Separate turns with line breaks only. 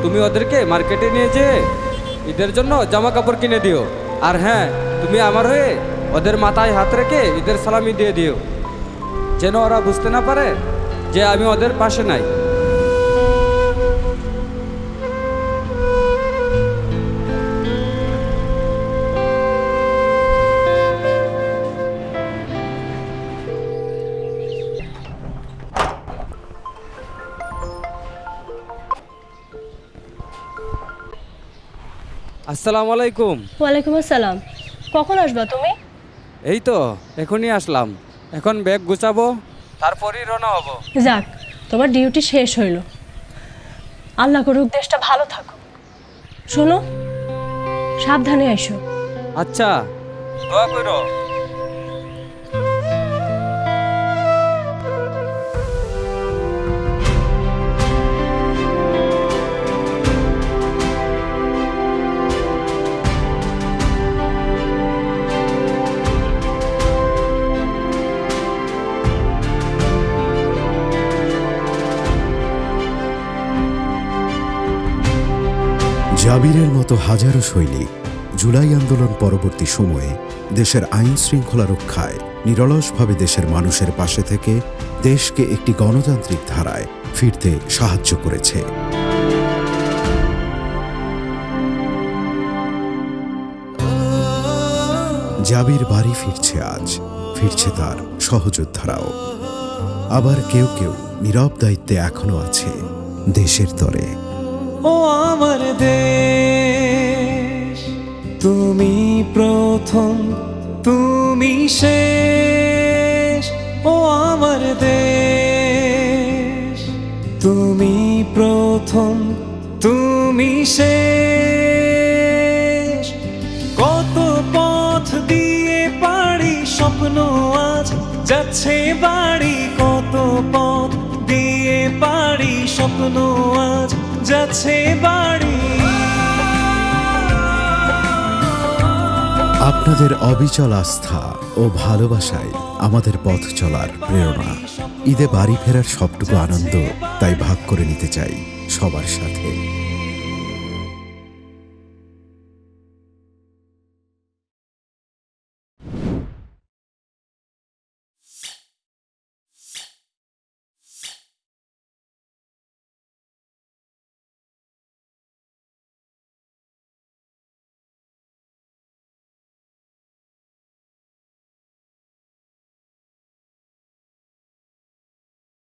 তুমি ওদেরকে মার্কেটে নিয়ে যেয়ে ঈদের জন্য জামা কাপড় কিনে দিও। আর হ্যাঁ, তুমি আমার হয়ে ওদের মাথায় হাত রেখে ঈদের সালামি দিয়ে দিও, যেন ওরা বুঝতে না পারে যে আমি ওদের পাশে নাই। আসসালামু আলাইকুম।
ওয়ালাইকুম আসসালাম। কখন আসবা তুমি?
এই তো এখনই আসলাম। এখন ব্যাগ গুছাবো, তারপরই রওনা হব।
যাক, তোমার ডিউটি শেষ হইল। আল্লাহ করুক দেশটা ভালো থাকো। শোনো, সাবধানে আইসো।
আচ্ছা, দোয়া করো।
জাবিরের মতো হাজারো সৈনিক জুলাই আন্দোলন পরবর্তী সময়ে দেশের আইন শৃঙ্খলা রক্ষায় নিরলসভাবে দেশের মানুষের পাশে থেকে দেশকে একটি গণতান্ত্রিক ধারায় ফিরতে সাহায্য করেছে। জাবির বাড়ি ফিরছে আজ, ফিরছে তার সহযোদ্ধারাও। আবার কেউ কেউ নীরব দায়িত্বে এখনো আছে দেশের তরে।
ও আমার দেশ, তুমি প্রথম, তুমি শেষ। ও আমার দেশ, তুমি প্রথম, তুমি শেষ। কত পথ দিয়ে পাড়ি স্বপ্ন আজ যাচ্ছে বাড়ি, কত পথ দিয়ে পাড়ি স্বপ্ন আজ যাচ্ছে বাড়ি।
আপনাদের অবিচল আস্থা ও ভালোবাসায় আমাদের পথ চলার প্রেরণা। ঈদে বাড়ি ফেরার সবটুকু আনন্দ তাই ভাগ করে নিতে চাই সবার সাথে।